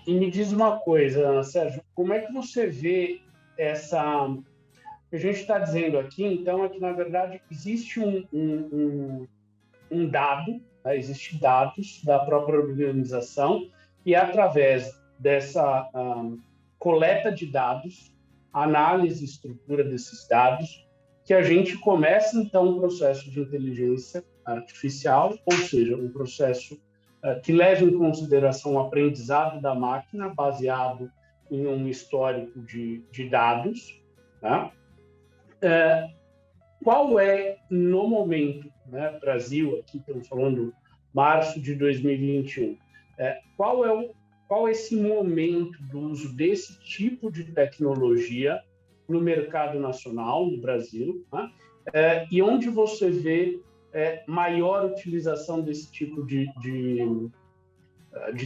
E me diz uma coisa, Sérgio, como é que você vê essa... O que a gente está dizendo aqui, então, é que, na verdade, existe um dado, né? Existem dados da própria organização, e é através dessa coleta de dados, análise e estrutura desses dados, que a gente começa, então, um processo de inteligência artificial, ou seja, um processo que leva em consideração o aprendizado da máquina baseado em um histórico de dados. Tá? Qual é, no momento, né, Brasil, aqui estamos falando março de 2021, qual é esse momento do uso desse tipo de tecnologia no mercado nacional, no Brasil, né? E onde você vê maior utilização desse tipo de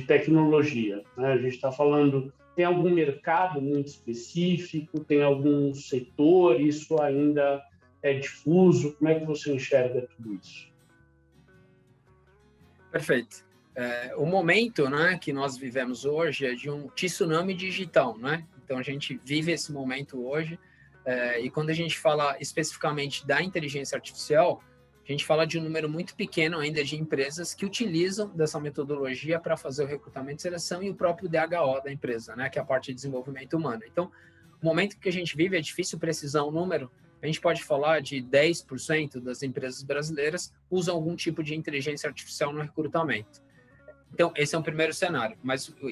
tecnologia, né? A gente está falando, tem algum mercado muito específico, tem algum setor, isso ainda é difuso? Como é que você enxerga tudo isso? Perfeito. O momento, né, que nós vivemos hoje é de um tsunami digital, né? Então, a gente vive esse momento hoje, e quando a gente fala especificamente da inteligência artificial, a gente fala de um número muito pequeno ainda de empresas que utilizam dessa metodologia para fazer o recrutamento e seleção e o próprio DHO da empresa, né, que é a parte de desenvolvimento humano. Então, o momento que a gente vive é difícil precisar um número, a gente pode falar de 10% das empresas brasileiras usam algum tipo de inteligência artificial no recrutamento. Então, esse é um primeiro cenário.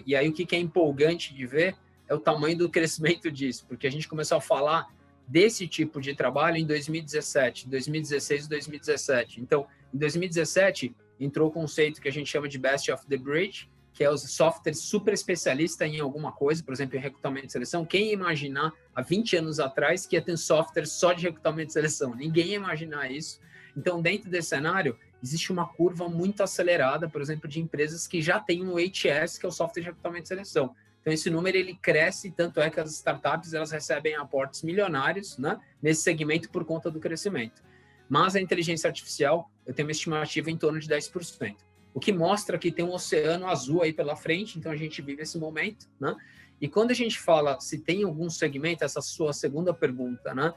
E aí, o que é empolgante de ver é o tamanho do crescimento disso, porque a gente começou a falar desse tipo de trabalho em 2017, 2016 e 2017. Então, em 2017, entrou o conceito que a gente chama de Best of the Breed, que é os softwares super especialistas em alguma coisa, por exemplo, em recrutamento e seleção. Quem ia imaginar, há 20 anos atrás, que ia ter software só de recrutamento e seleção? Ninguém ia imaginar isso. Então, dentro desse cenário, existe uma curva muito acelerada, por exemplo, de empresas que já têm um HS, que é o software de recrutamento e seleção. Então, esse número ele cresce, tanto é que as startups elas recebem aportes milionários, né, nesse segmento por conta do crescimento. Mas a inteligência artificial, eu tenho uma estimativa em torno de 10%. O que mostra que tem um oceano azul aí pela frente, então a gente vive esse momento, né? E quando a gente fala se tem algum segmento, essa sua segunda pergunta, né?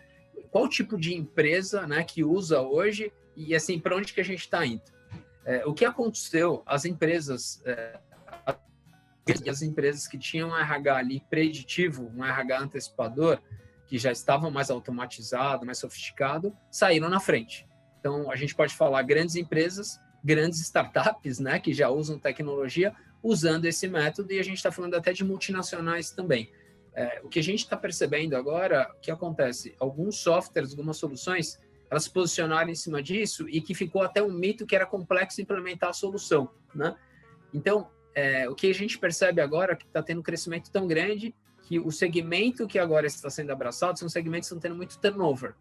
Qual tipo de empresa, né, que usa hoje e, assim, para onde que a gente está indo? O que aconteceu, as empresas que tinham um RH ali preditivo, um RH antecipador, que já estavam mais automatizado, mais sofisticado, saíram na frente. Então, a gente pode falar grandes empresas, grandes startups, né, que já usam tecnologia, usando esse método, e a gente está falando até de multinacionais também. O que a gente está percebendo agora, o que acontece? Alguns softwares, algumas soluções, elas se posicionaram em cima disso e que ficou até um mito que era complexo implementar a solução, né? Então, o que a gente percebe agora é que está tendo um crescimento tão grande que o segmento que agora está sendo abraçado são segmentos que estão tendo muito turnover.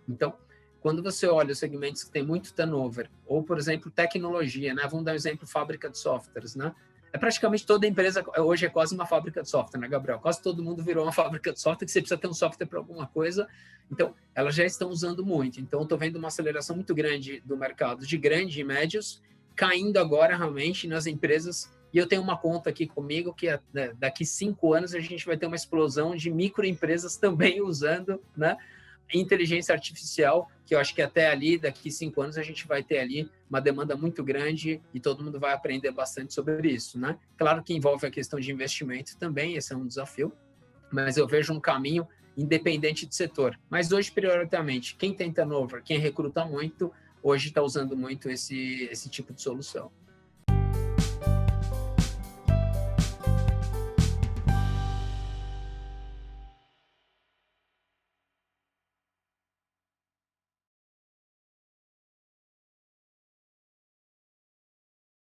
Então, quando você olha os segmentos que têm muito turnover, ou, por exemplo, tecnologia, né? Vamos dar um exemplo, fábrica de softwares, né? Praticamente toda empresa hoje é quase uma fábrica de software, né, Gabriel? Quase todo mundo virou uma fábrica de software, que você precisa ter um software para alguma coisa. Então, elas já estão usando muito. Então, estou vendo uma aceleração muito grande do mercado de grandes e médios, caindo agora realmente nas empresas. E eu tenho uma conta aqui comigo que daqui 5 anos a gente vai ter uma explosão de microempresas também usando, né, inteligência artificial, que eu acho que até ali, daqui 5 anos, a gente vai ter ali uma demanda muito grande e todo mundo vai aprender bastante sobre isso, né? Claro que envolve a questão de investimento também, esse é um desafio, mas eu vejo um caminho independente de setor. Mas hoje, prioritariamente, quem tem turnover, quem recruta muito, hoje está usando muito esse tipo de solução.